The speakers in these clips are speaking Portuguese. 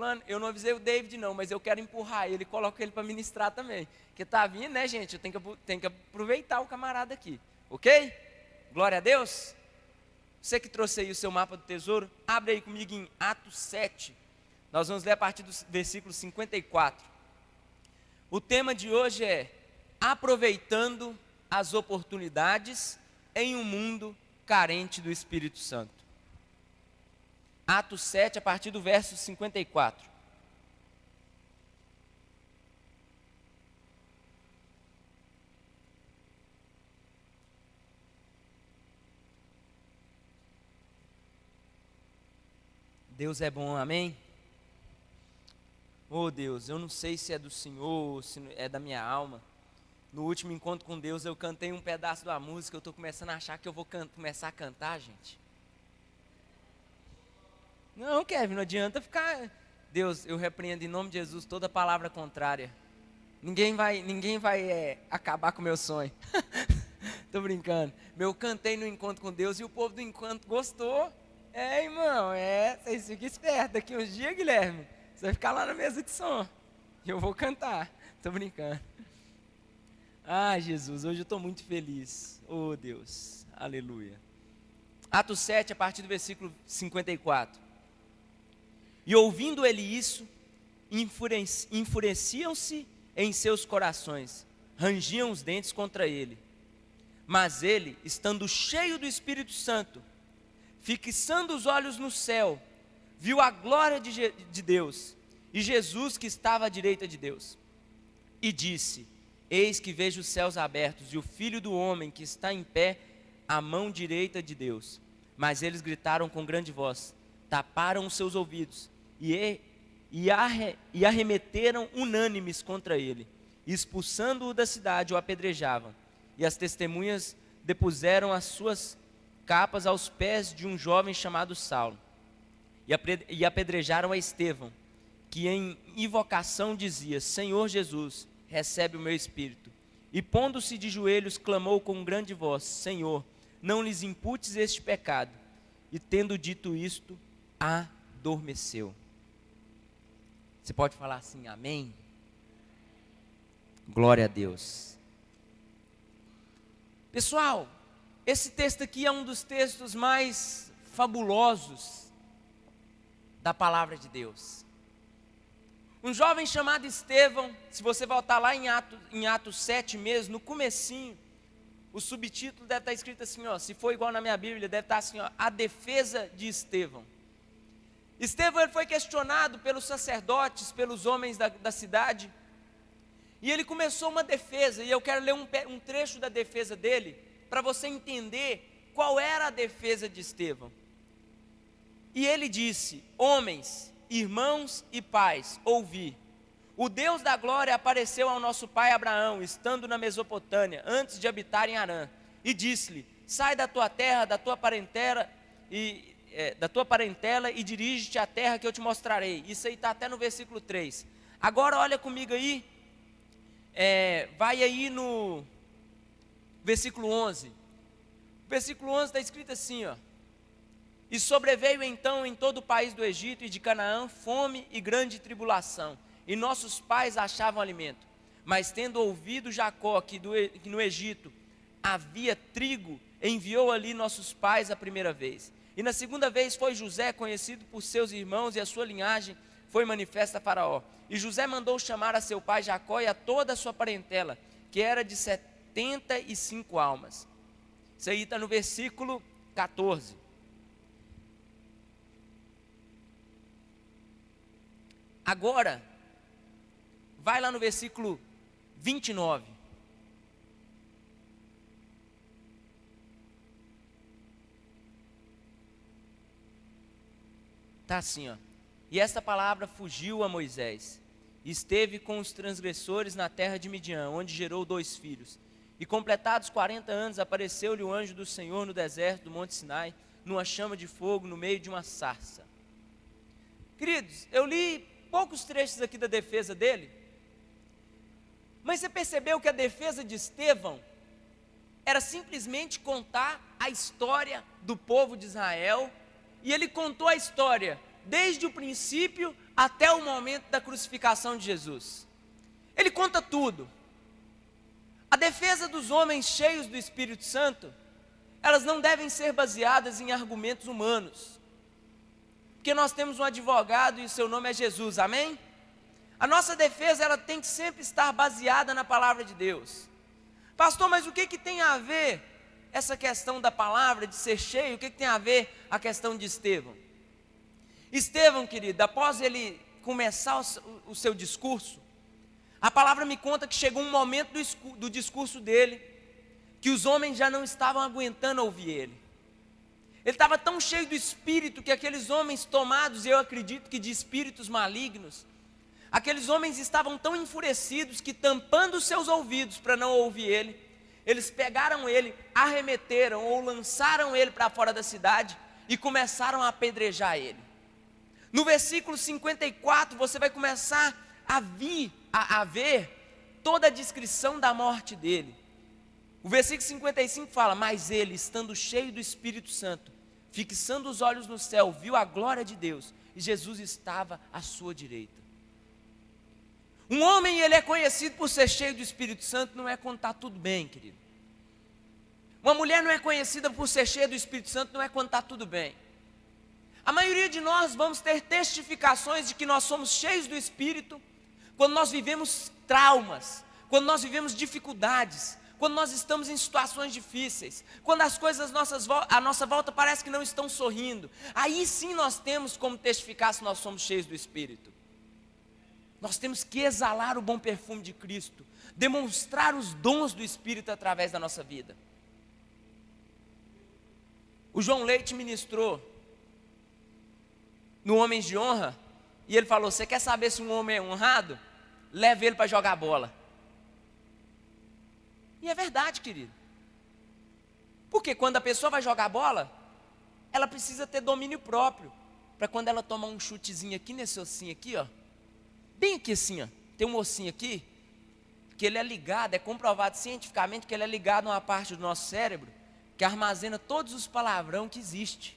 fulano, eu não avisei o David não, mas eu quero empurrar ele, coloco ele para ministrar também. Porque tá vindo, né, gente? Eu tenho que aproveitar o camarada aqui, ok? Glória a Deus. Você que trouxe aí o seu mapa do tesouro, abre aí comigo em Atos 7. Nós vamos ler a partir do versículo 54. O tema de hoje é aproveitando as oportunidades em um mundo carente do Espírito Santo. Atos 7, a partir do verso 54. Deus é bom, amém? Oh Deus, eu não sei se é do Senhor, se é da minha alma. No último encontro com Deus eu cantei um pedaço da música, eu estou começando a achar que eu vou começar a cantar, gente. Não, Kevin, não adianta ficar... Deus, eu repreendo em nome de Jesus toda palavra contrária. Ninguém vai acabar com o meu sonho. Estou brincando. Eu cantei no encontro com Deus e o povo do encontro gostou. Irmão, vocês ficam espertos. Daqui uns dias, Guilherme, você vai ficar lá na mesa de som. E eu vou cantar. Estou brincando. Ah, Jesus, hoje eu estou muito feliz. Oh, Deus, aleluia. Atos 7, a partir do versículo 54. E ouvindo ele isso, enfureciam-se em seus corações, rangiam os dentes contra ele. Mas ele, estando cheio do Espírito Santo, fixando os olhos no céu, viu a glória de Deus e Jesus que estava à direita de Deus. E disse: eis que vejo os céus abertos e o Filho do homem que está em pé à mão direita de Deus. Mas eles gritaram com grande voz, taparam os seus ouvidos e arremeteram unânimes contra ele, e expulsando-o da cidade o apedrejavam. E as testemunhas depuseram as suas capas aos pés de um jovem chamado Saulo, e apedrejaram a Estevão, que em invocação dizia: Senhor Jesus, recebe o meu espírito. E pondo-se de joelhos, clamou com grande voz: Senhor, não lhes imputes este pecado. E tendo dito isto, adormeceu. Você pode falar assim, amém? Glória a Deus. Pessoal, esse texto aqui é um dos textos mais fabulosos da palavra de Deus. Um jovem chamado Estevão, se você voltar lá em Atos 7 mesmo, no comecinho, o subtítulo deve estar escrito assim, se for igual na minha Bíblia, deve estar assim, a defesa de Estevão. Estevão ele foi questionado pelos sacerdotes, pelos homens da cidade, e ele começou uma defesa, e eu quero ler um trecho da defesa dele, para você entender qual era a defesa de Estevão. E ele disse: homens, irmãos e pais, ouvi. O Deus da glória apareceu ao nosso pai Abraão, estando na Mesopotâmia, antes de habitar em Harã, e disse-lhe: sai da tua terra, da tua parentela e dirige-te à terra que eu te mostrarei. Isso aí está até no versículo 3. Agora olha comigo aí, vai aí no versículo 11. O versículo 11 está escrito assim, E sobreveio então em todo o país do Egito e de Canaã fome e grande tribulação, e nossos pais achavam alimento. Mas tendo ouvido Jacó que no Egito havia trigo, enviou ali nossos pais a primeira vez. E na segunda vez foi José, conhecido por seus irmãos, e a sua linhagem foi manifesta a Faraó. E José mandou chamar a seu pai Jacó e a toda a sua parentela, que era de 75 almas. Isso aí está no versículo 14. Agora, vai lá no versículo 29. Está assim, E esta palavra fugiu a Moisés, e esteve com os transgressores na terra de Midian, onde gerou 2 filhos. E completados 40 anos, apareceu-lhe o anjo do Senhor no deserto do monte Sinai, numa chama de fogo no meio de uma sarça. Queridos, eu li poucos trechos aqui da defesa dele, mas você percebeu que a defesa de Estevão era simplesmente contar a história do povo de Israel, e ele contou a história desde o princípio até o momento da crucificação de Jesus. Ele conta tudo. A defesa dos homens cheios do Espírito Santo, elas não devem ser baseadas em argumentos humanos, porque nós temos um advogado e o seu nome é Jesus, amém? A nossa defesa, ela tem que sempre estar baseada na palavra de Deus. Pastor, mas o que tem a ver essa questão da palavra, de ser cheio, o que tem a ver a questão de Estevão? Estevão, querido, após ele começar o seu discurso, a palavra me conta que chegou um momento do discurso dele, que os homens já não estavam aguentando ouvir ele. Ele estava tão cheio do Espírito, que aqueles homens tomados, eu acredito que de espíritos malignos, aqueles homens estavam tão enfurecidos, que tampando os seus ouvidos para não ouvir ele, eles pegaram ele, arremeteram ou lançaram ele para fora da cidade, e começaram a apedrejar ele. No versículo 54, você vai começar a ver toda a descrição da morte dele. O versículo 55 fala: mas ele, estando cheio do Espírito Santo, fixando os olhos no céu, viu a glória de Deus, e Jesus estava à sua direita. Um homem, ele é conhecido por ser cheio do Espírito Santo, não é quando está tudo bem, querido. Uma mulher não é conhecida por ser cheia do Espírito Santo, não é quando está tudo bem. A maioria de nós vamos ter testificações de que nós somos cheios do Espírito quando nós vivemos traumas, quando nós vivemos dificuldades, quando nós estamos em situações difíceis, quando as coisas à nossa volta parece que não estão sorrindo. Aí sim nós temos como testificar se nós somos cheios do Espírito. Nós temos que exalar o bom perfume de Cristo, demonstrar os dons do Espírito através da nossa vida. O João Leite ministrou no Homens de Honra, e ele falou: você quer saber se um homem é honrado? Leve ele para jogar bola. E é verdade, querido. Porque quando a pessoa vai jogar bola, ela precisa ter domínio próprio, para quando ela tomar um chutezinho aqui nesse ossinho aqui, ó, bem aqui assim, ó, tem um ossinho aqui, que ele é ligado, é comprovado cientificamente que ele é ligado a uma parte do nosso cérebro, que armazena todos os palavrão que existe.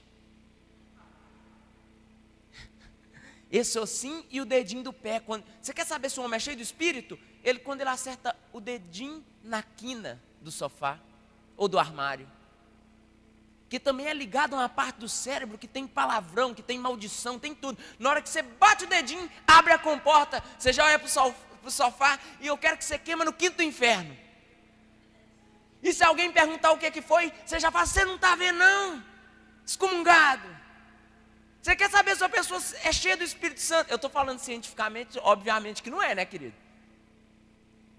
Esse ossinho e o dedinho do pé. Você quer saber se o homem é cheio do Espírito? Quando ele acerta o dedinho na quina do sofá ou do armário, que também é ligado a uma parte do cérebro que tem palavrão, que tem maldição, tem tudo. Na hora que você bate o dedinho, abre a comporta, você já olha para o sofá, e eu quero que você queima no quinto do inferno. E se alguém perguntar o que foi, você já fala: você não está vendo não, excomungado. Você quer saber se a pessoa é cheia do Espírito Santo? Eu estou falando cientificamente, obviamente que não é, né, querido?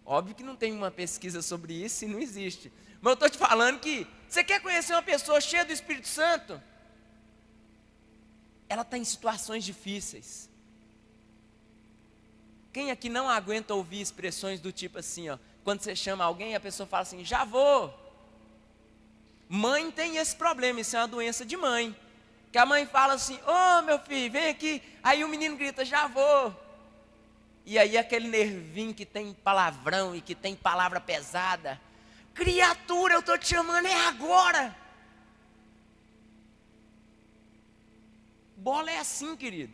Óbvio que não tem uma pesquisa sobre isso e não existe. Mas eu estou te falando que, você quer conhecer uma pessoa cheia do Espírito Santo? Ela está em situações difíceis. Quem aqui não aguenta ouvir expressões do tipo assim, ó, quando você chama alguém, a pessoa fala assim: já vou. Mãe tem esse problema, isso é uma doença de mãe. Que a mãe fala assim: ô meu filho, vem aqui. Aí o menino grita: já vou. E aí aquele nervinho que tem palavrão e que tem palavra pesada: criatura, eu estou te chamando, é agora. Bola é assim, querido.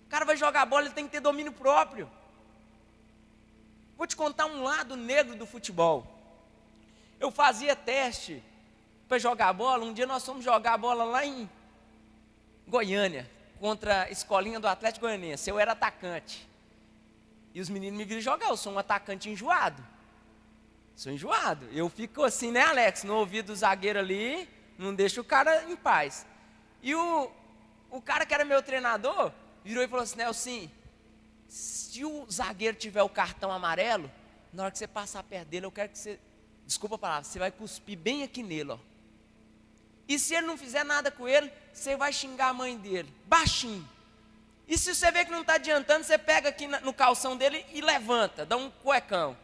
O cara vai jogar bola, ele tem que ter domínio próprio. Vou te contar um lado negro do futebol. Eu fazia teste para jogar bola. Um dia nós fomos jogar bola lá em Goiânia, contra a escolinha do Atlético Goianiense. Eu era atacante. E os meninos me viram jogar. Eu sou um atacante enjoado. Sou enjoado. Eu fico assim, né, Alex? No ouvido do zagueiro ali, não deixa o cara em paz. E o cara que era meu treinador virou e falou assim: Nelson, se o zagueiro tiver o cartão amarelo, na hora que você passar perto dele, eu quero que você, desculpa a palavra, você vai cuspir bem aqui nele, ó. E se ele não fizer nada com ele, você vai xingar a mãe dele, baixinho. E se você vê que não está adiantando, você pega aqui no calção dele e levanta, dá um cuecão.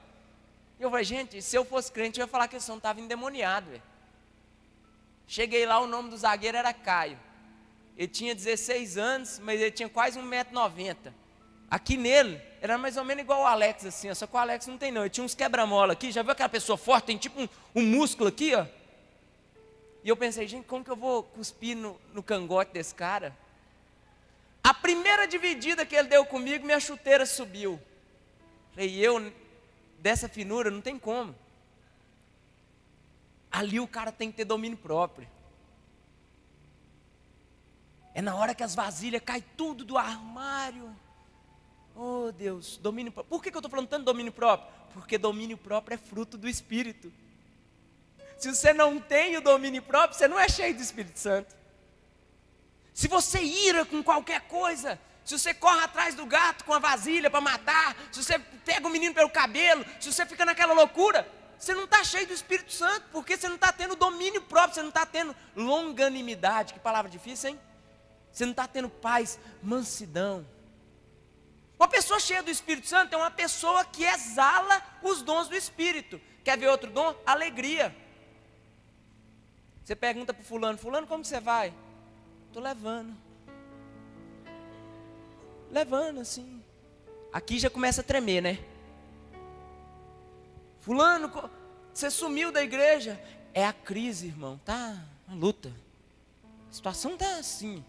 E eu falei: gente, se eu fosse crente, eu ia falar que esse não estava endemoniado. Véio. Cheguei lá, o nome do zagueiro era Caio. Ele tinha 16 anos, mas ele tinha quase 1,90 m. Aqui nele, era mais ou menos igual o Alex, assim, ó, só que o Alex não tem não. Ele tinha uns quebra-mola aqui, já viu aquela pessoa forte, tem tipo um músculo aqui, ó. E eu pensei: gente, como que eu vou cuspir no cangote desse cara? A primeira dividida que ele deu comigo, minha chuteira subiu. Falei, eu, dessa finura, não tem como. Ali o cara tem que ter domínio próprio. É na hora que as vasilhas caem tudo do armário. Oh Deus, domínio próprio. Por que eu estou falando tanto de domínio próprio? Porque domínio próprio é fruto do Espírito. Se você não tem o domínio próprio, você não é cheio do Espírito Santo. Se você ira com qualquer coisa, se você corre atrás do gato com a vasilha para matar, se você pega o menino pelo cabelo, se você fica naquela loucura, você não está cheio do Espírito Santo, porque você não está tendo domínio próprio, você não está tendo longanimidade. Que palavra difícil, hein? Você não está tendo paz, mansidão. Uma pessoa cheia do Espírito Santo é uma pessoa que exala os dons do Espírito. Quer ver outro dom? Alegria. Você pergunta para o fulano, fulano, como você vai? Estou levando. Levando assim. Aqui já começa a tremer, né? Fulano, você sumiu da igreja. É a crise, irmão, tá? Uma luta. A situação tá assim.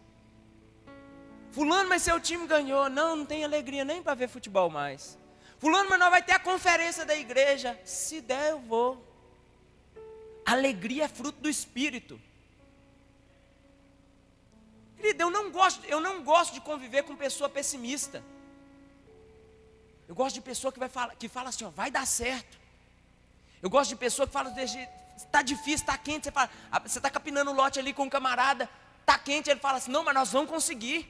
Fulano, mas seu time ganhou. Não, não tem alegria nem para ver futebol mais. Fulano, mas nós vai ter a conferência da igreja. Se der, eu vou. Alegria é fruto do Espírito. Querido, eu não gosto de conviver com pessoa pessimista. Eu gosto de pessoa que fala assim, ó, vai dar certo. Eu gosto de pessoa que fala, está difícil, está quente. Você está capinando o lote ali com um camarada, está quente, ele fala assim, não, mas nós vamos conseguir.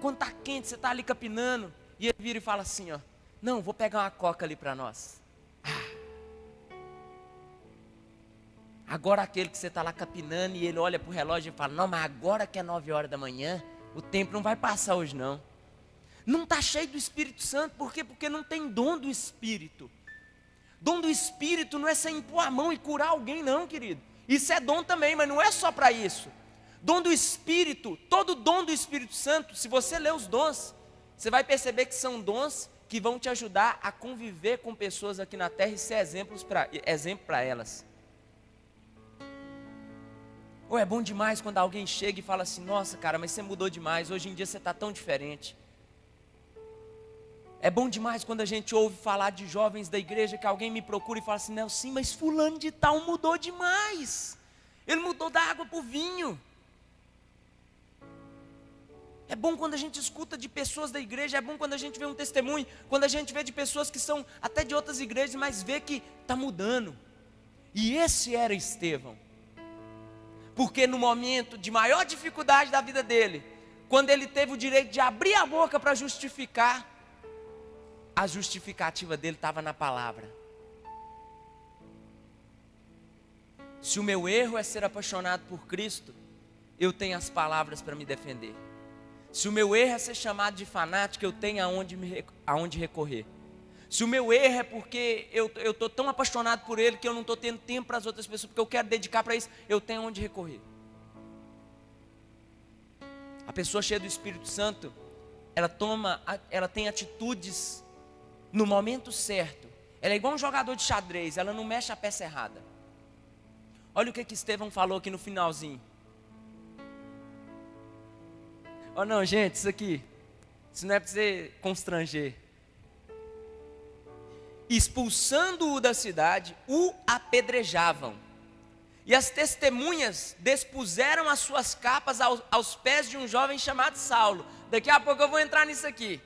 Quando está quente, você está ali capinando, e ele vira e fala assim, ó, não, vou pegar uma coca ali para nós. Agora aquele que você está lá capinando, e ele olha para o relógio e fala, não, mas agora que é 9 horas da manhã, o tempo não vai passar hoje não. Não está cheio do Espírito Santo, por quê? Porque não tem dom do Espírito. Dom do Espírito não é você impor a mão e curar alguém não, querido. Isso é dom também, mas não é só para isso. Dom do Espírito, todo dom do Espírito Santo, se você ler os dons, você vai perceber que são dons que vão te ajudar a conviver com pessoas aqui na terra e ser exemplo para elas. Ou é bom demais quando alguém chega e fala assim, nossa cara, mas você mudou demais, hoje em dia você está tão diferente. É bom demais quando a gente ouve falar de jovens da igreja, que alguém me procura e fala assim, Nelson, mas fulano de tal mudou demais. Ele mudou da água para o vinho. É bom quando a gente escuta de pessoas da igreja, é bom quando a gente vê um testemunho, quando a gente vê de pessoas que são até de outras igrejas, mas vê que está mudando. E esse era Estevão. Porque no momento de maior dificuldade da vida dele, quando ele teve o direito de abrir a boca para justificar, a justificativa dele estava na palavra. Se o meu erro é ser apaixonado por Cristo, eu tenho as palavras para me defender. Se o meu erro é ser chamado de fanático, eu tenho aonde recorrer. Se o meu erro é porque eu estou tão apaixonado por Ele que eu não estou tendo tempo para as outras pessoas, porque eu quero dedicar para isso, eu tenho aonde recorrer. A pessoa cheia do Espírito Santo, ela tem atitudes no momento certo. Ela é igual um jogador de xadrez, ela não mexe a peça errada. Olha o que Estevão falou aqui no finalzinho. Oh não, gente, isso não é para você constranger. Expulsando-o da cidade, o apedrejavam. E as testemunhas despuseram as suas capas aos pés de um jovem chamado Saulo. Daqui a pouco eu vou entrar nisso aqui.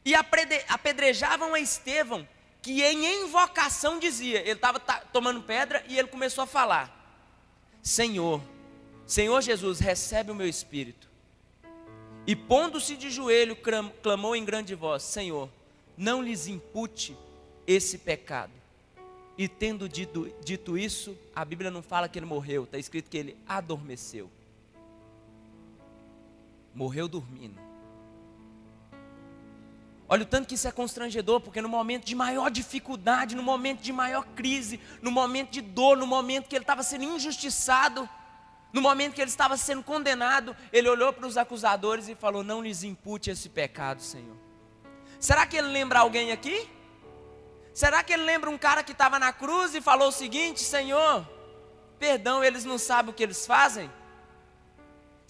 E apedrejavam a Estevão, que em invocação dizia, ele estava tomando pedra e ele começou a falar, Senhor Jesus, recebe o meu espírito. E pondo-se de joelho, clamou em grande voz, Senhor, não lhes impute esse pecado. E tendo dito isso, a Bíblia não fala que ele morreu, está escrito que ele adormeceu. Morreu dormindo. Olha o tanto que isso é constrangedor, porque no momento de maior dificuldade, no momento de maior crise, no momento de dor, no momento que ele estava sendo injustiçado, no momento que ele estava sendo condenado, ele olhou para os acusadores e falou, não lhes impute esse pecado, Senhor. Será que ele lembra alguém aqui? Será que ele lembra um cara que estava na cruz e falou o seguinte, Senhor, perdão, eles não sabem o que eles fazem?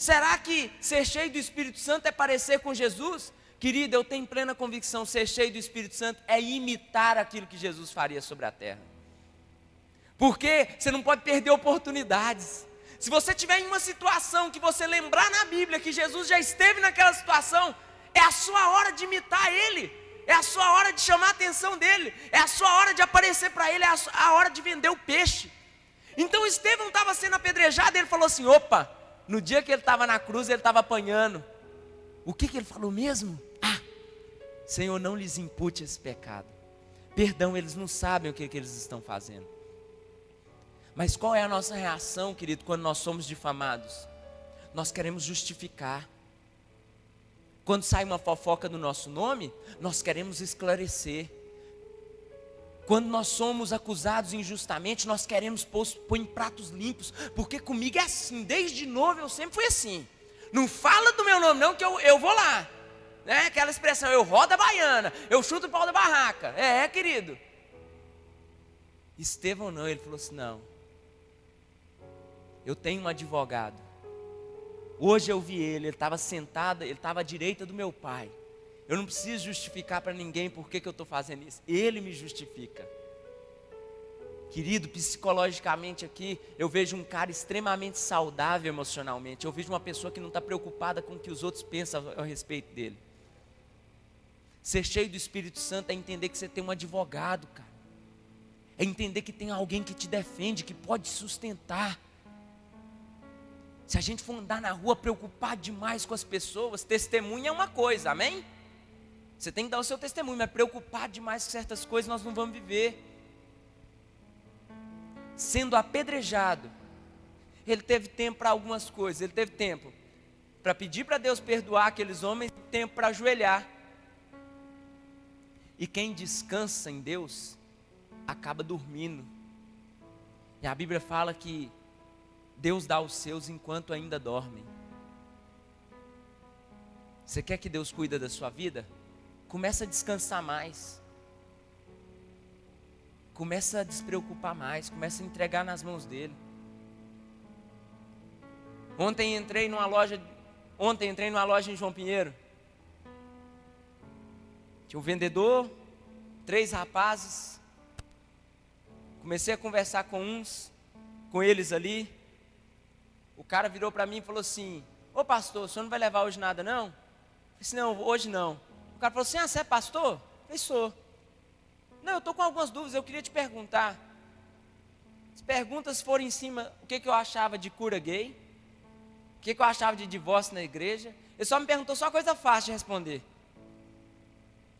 Será que ser cheio do Espírito Santo é parecer com Jesus? Querido, eu tenho plena convicção, ser cheio do Espírito Santo é imitar aquilo que Jesus faria sobre a terra. Porque você não pode perder oportunidades. Se você tiver em uma situação que você lembrar na Bíblia que Jesus já esteve naquela situação, é a sua hora de imitar Ele, é a sua hora de chamar a atenção dEle, é a sua hora de aparecer para Ele, é a hora de vender o peixe. Então Estevão estava sendo apedrejado e ele falou assim, opa, no dia que ele estava na cruz ele estava apanhando. O que ele falou mesmo? Senhor, não lhes impute esse pecado. Perdão, eles não sabem o que eles estão fazendo. Mas qual é a nossa reação, querido, quando nós somos difamados? Nós queremos justificar. Quando sai uma fofoca do nosso nome, nós queremos esclarecer. Quando nós somos acusados injustamente, nós queremos pôr em pratos limpos. Porque comigo é assim, desde novo eu sempre fui assim. Não fala do meu nome não, que eu vou lá. Né? Aquela expressão, eu rodo a baiana, eu chuto o pau da barraca. Querido. Estevão não, ele falou assim, não. Eu tenho um advogado. Hoje eu vi ele estava sentado, ele estava à direita do meu pai. Eu não preciso justificar para ninguém por que eu estou fazendo isso. Ele me justifica. Querido, psicologicamente aqui, eu vejo um cara extremamente saudável emocionalmente. Eu vejo uma pessoa que não está preocupada com o que os outros pensam a respeito dele. Ser cheio do Espírito Santo é entender que você tem um advogado, cara. É entender que tem alguém que te defende, que pode te sustentar. Se a gente for andar na rua preocupado demais com as pessoas, testemunho é uma coisa, amém? Você tem que dar o seu testemunho, mas preocupado demais com certas coisas nós não vamos viver. Sendo apedrejado, ele teve tempo para algumas coisas. Ele teve tempo para pedir para Deus perdoar aqueles homens, tempo para ajoelhar. E quem descansa em Deus acaba dormindo. E a Bíblia fala que Deus dá aos seus enquanto ainda dormem. Você quer que Deus cuide da sua vida? Começa a descansar mais. Começa a despreocupar mais. Começa a entregar nas mãos dele. Ontem entrei numa loja em João Pinheiro. Tinha um vendedor, 3 rapazes. Comecei a conversar com eles ali. O cara virou para mim e falou assim: ô pastor, o senhor não vai levar hoje nada não? Eu disse, não, hoje não. O cara falou assim, você é pastor? Eu sou. Não, eu estou com algumas dúvidas, eu queria te perguntar. As perguntas foram em cima, o que eu achava de cura gay, o que eu achava de divórcio na igreja. Ele só me perguntou só coisa fácil de responder.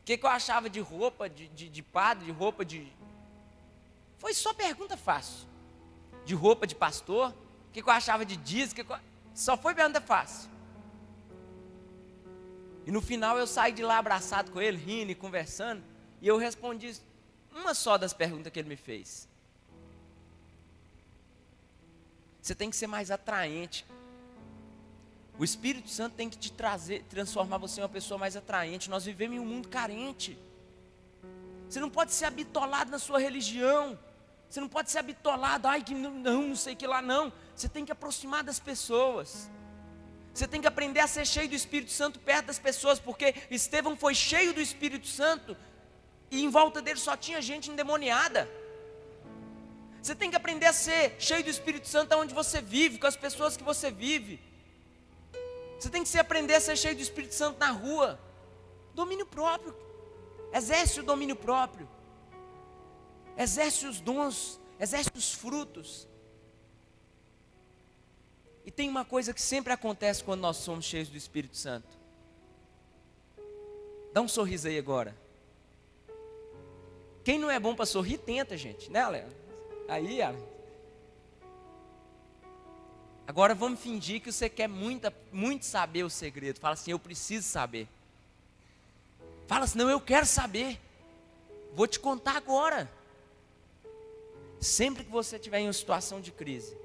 O que eu achava de roupa, de padre, de roupa de... Foi só pergunta fácil. De roupa de pastor, o que eu achava de dízimo, só foi pergunta fácil. E no final eu saí de lá abraçado com ele, rindo e conversando, e eu respondi uma só das perguntas que ele me fez. Você tem que ser mais atraente. O Espírito Santo tem que te transformar você em uma pessoa mais atraente. Nós vivemos em um mundo carente. Você não pode ser habitolado na sua religião. Você não pode ser habitolado, que não sei que lá não. Você tem que aproximar das pessoas. Você tem que aprender a ser cheio do Espírito Santo perto das pessoas, porque Estevão foi cheio do Espírito Santo e em volta dele só tinha gente endemoniada. Você tem que aprender a ser cheio do Espírito Santo onde você vive, com as pessoas que você vive. Você tem que aprender a ser cheio do Espírito Santo na rua. Domínio próprio. Exerce o domínio próprio. Exerce os dons, exerce os frutos. E tem uma coisa que sempre acontece quando nós somos cheios do Espírito Santo. Dá um sorriso aí agora. Quem não é bom para sorrir, tenta, gente, né, Léo? Aí, agora vamos fingir que você quer muito saber o segredo. Fala assim, eu preciso saber. Fala assim, não, eu quero saber. Vou te contar agora. Sempre que você estiver em uma situação de crise,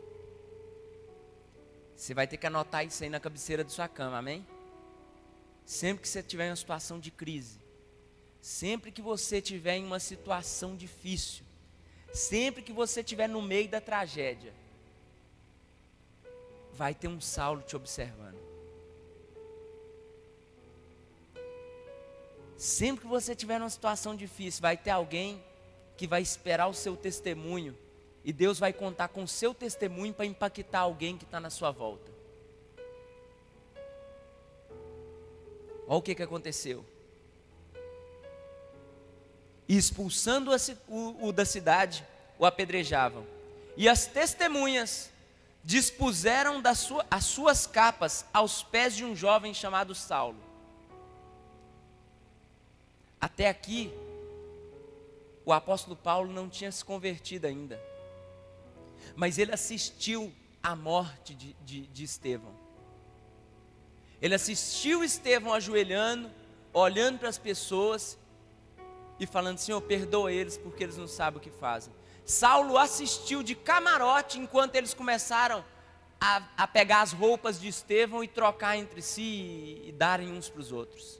você vai ter que anotar isso aí na cabeceira da sua cama, amém? Sempre que você estiver em uma situação de crise, sempre que você estiver em uma situação difícil, sempre que você estiver no meio da tragédia, vai ter um Saulo te observando. Sempre que você estiver numa situação difícil, vai ter alguém que vai esperar o seu testemunho, e Deus vai contar com o seu testemunho para impactar alguém que está na sua volta. Olha o que aconteceu. E expulsando o da cidade, o apedrejavam. E as testemunhas dispuseram as suas capas aos pés de um jovem chamado Saulo. Até aqui, o apóstolo Paulo não tinha se convertido ainda. Mas ele assistiu à morte de Estevão. Ele assistiu Estevão ajoelhando, olhando para as pessoas e falando: Senhor, perdoa eles porque eles não sabem o que fazem. Saulo assistiu de camarote enquanto eles começaram a pegar as roupas de Estevão e trocar entre si e darem uns para os outros.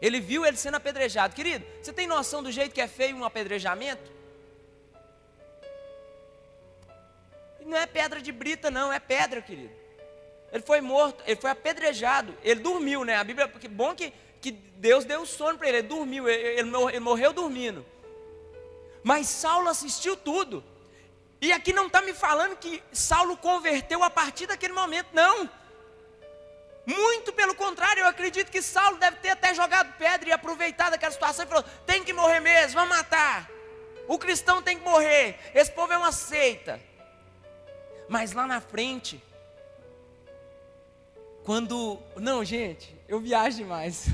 Ele viu ele sendo apedrejado. Querido, você tem noção do jeito que é feio um apedrejamento? Não é pedra de brita não, é pedra, querido. Ele foi morto, ele foi apedrejado, ele dormiu, né? A Bíblia, que bom que Deus deu sono para ele, ele dormiu, ele morreu dormindo. Mas Saulo assistiu tudo. E aqui não está me falando que Saulo converteu a partir daquele momento, não. Muito pelo contrário, eu acredito que Saulo deve ter até jogado pedra e aproveitado aquela situação e falou: tem que morrer mesmo, vamos matar. O cristão tem que morrer, esse povo é uma seita. Mas lá na frente, quando... Não, gente, eu viajo demais.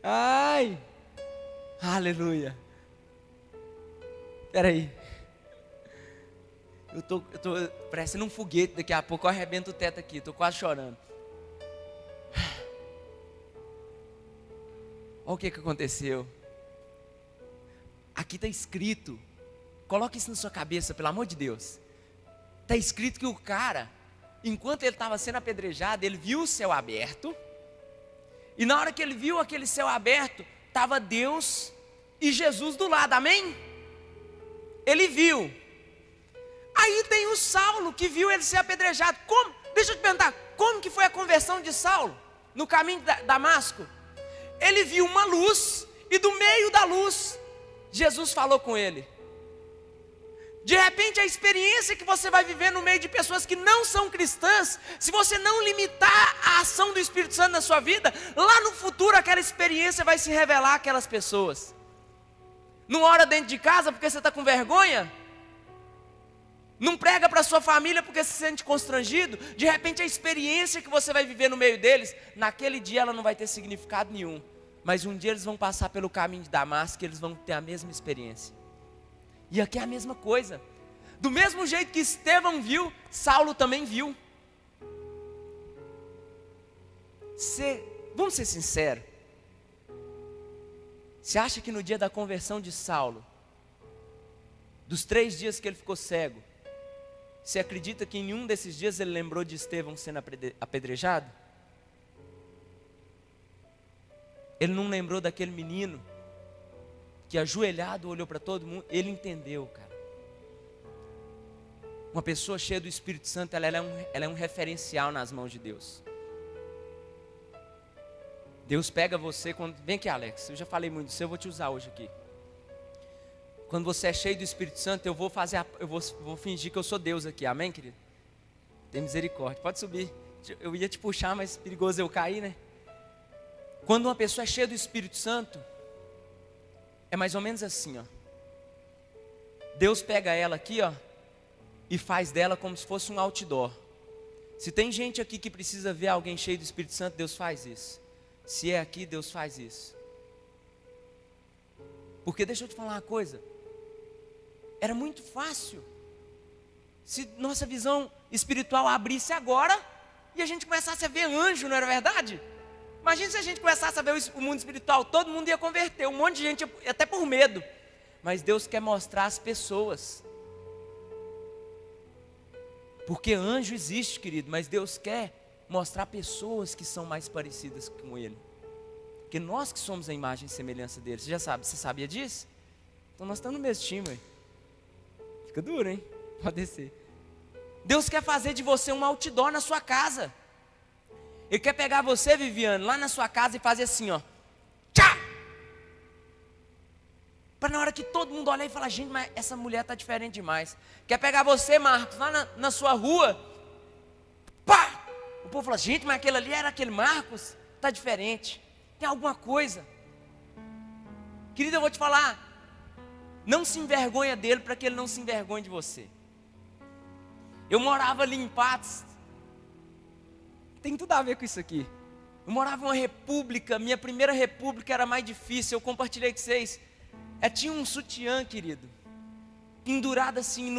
Ai, aleluia. Espera aí. Eu tô parecendo um foguete, daqui a pouco eu arrebento o teto aqui, estou quase chorando. Olha o que aconteceu. Aqui está escrito, coloque isso na sua cabeça, pelo amor de Deus. Está escrito que o cara, enquanto ele estava sendo apedrejado, ele viu o céu aberto. E na hora que ele viu aquele céu aberto, estava Deus e Jesus do lado, amém? Ele viu. Aí tem o Saulo que viu ele ser apedrejado. Como? Deixa eu te perguntar, como que foi a conversão de Saulo no caminho de Damasco? Ele viu uma luz e do meio da luz, Jesus falou com ele. De repente a experiência que você vai viver no meio de pessoas que não são cristãs, se você não limitar a ação do Espírito Santo na sua vida, lá no futuro aquela experiência vai se revelar àquelas pessoas. Não ora dentro de casa porque você está com vergonha? Não prega para sua família porque se sente constrangido? De repente a experiência que você vai viver no meio deles, naquele dia ela não vai ter significado nenhum. Mas um dia eles vão passar pelo caminho de Damasco e eles vão ter a mesma experiência. E aqui é a mesma coisa. Do mesmo jeito que Estevão viu, Saulo também viu. Vamos ser sinceros. Você acha que no dia da conversão de Saulo, dos 3 dias que ele ficou cego, você acredita que em nenhum desses dias ele lembrou de Estevão sendo apedrejado? Ele não lembrou daquele menino que ajoelhado olhou para todo mundo? Ele entendeu, cara. Uma pessoa cheia do Espírito Santo, ela é um referencial nas mãos de Deus. Deus pega você quando... Vem aqui, Alex, eu já falei muito disso, eu vou te usar hoje aqui. Quando você é cheio do Espírito Santo, eu vou fingir que eu sou Deus aqui, amém, querido? Tem misericórdia, pode subir. Eu ia te puxar, mas perigoso eu cair, né? Quando uma pessoa é cheia do Espírito Santo, é mais ou menos assim, ó. Deus pega ela aqui, ó, e faz dela como se fosse um outdoor. Se tem gente aqui que precisa ver alguém cheio do Espírito Santo, Deus faz isso. Se é aqui, Deus faz isso. Porque deixa eu te falar uma coisa. Era muito fácil se nossa visão espiritual abrisse agora e a gente começasse a ver anjo, não era verdade? Imagina se a gente começasse a ver o mundo espiritual, todo mundo ia converter, um monte de gente, até por medo. Mas Deus quer mostrar as pessoas. Porque anjo existe, querido, mas Deus quer mostrar pessoas que são mais parecidas com Ele. Porque nós que somos a imagem e semelhança dele. Você sabia disso? Então nós estamos no mesmo time, ué. Fica duro, hein? Pode descer. Deus quer fazer de você um outdoor na sua casa. Ele quer pegar você, Viviane, lá na sua casa e fazer assim, ó. Tchá! Para na hora que todo mundo olhar e falar, gente, mas essa mulher está diferente demais. Quer pegar você, Marcos, lá na sua rua. Pá! O povo fala, gente, mas aquele ali era aquele Marcos. Está diferente. Tem alguma coisa. Querido, eu vou te falar. Não se envergonha dele para que ele não se envergonhe de você. Eu morava ali em Patos. Tem tudo a ver com isso aqui. Eu morava em uma república. Minha primeira república era mais difícil. Eu compartilhei com vocês. Tinha um sutiã, querido, pendurado assim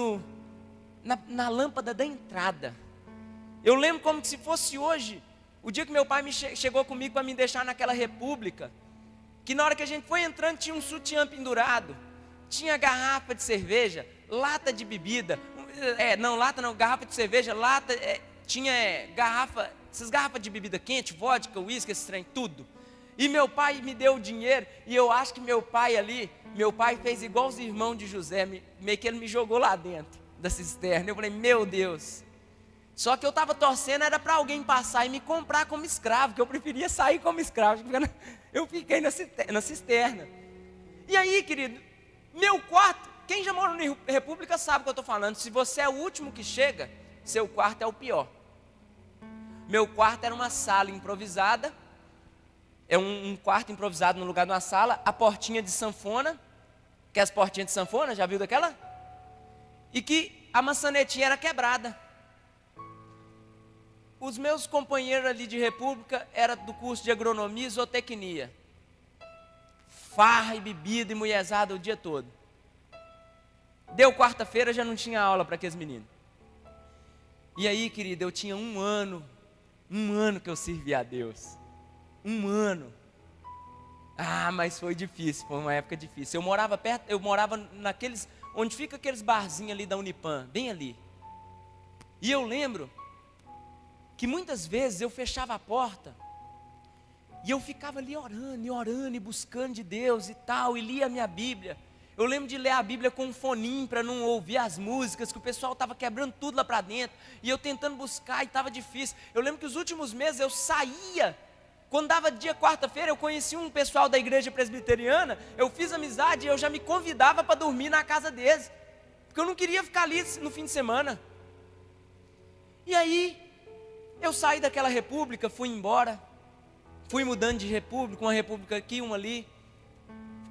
na lâmpada da entrada. Eu lembro como se fosse hoje, o dia que meu pai chegou comigo para me deixar naquela república, que na hora que a gente foi entrando tinha um sutiã pendurado, tinha garrafa de cerveja, lata de bebida, garrafa de cerveja, tinha garrafa, essas garrafas de bebida quente, vodka, uísque, esse trem, tudo. E meu pai me deu o dinheiro, e eu acho que meu pai fez igual os irmãos de José, meio que ele me jogou lá dentro da cisterna. Eu falei, meu Deus. Só que eu estava torcendo, era para alguém passar e me comprar como escravo, que eu preferia sair como escravo. Eu fiquei na cisterna. E aí, querido, meu quarto, quem já mora na República sabe o que eu estou falando. Se você é o último que chega, seu quarto é o pior. Meu quarto era uma sala improvisada. É um quarto improvisado no lugar de uma sala, a portinha de sanfona, que é as portinhas de sanfona, já viu daquela? E que a maçanetinha era quebrada. Os meus companheiros ali de república eram do curso de agronomia e zootecnia. Farra e bebida e mulherzada o dia todo. Deu quarta-feira, já não tinha aula para aqueles meninos. E aí, querido, eu tinha um ano que eu servia a Deus. 1 ano. Mas foi difícil, foi uma época difícil. Eu morava naqueles, onde fica aqueles barzinhos ali da Unipam, bem ali. E eu lembro que muitas vezes eu fechava a porta e eu ficava ali orando e buscando de Deus e tal, e lia a minha Bíblia. Eu lembro de ler a Bíblia com um foninho para não ouvir as músicas, que o pessoal estava quebrando tudo lá para dentro, e eu tentando buscar e estava difícil. Eu lembro que os últimos meses eu saía. Quando dava dia quarta-feira, eu conheci um pessoal da igreja presbiteriana, eu fiz amizade e eu já me convidava para dormir na casa deles, porque eu não queria ficar ali no fim de semana. E aí, eu saí daquela república, fui embora, fui mudando de república, uma república aqui, uma ali.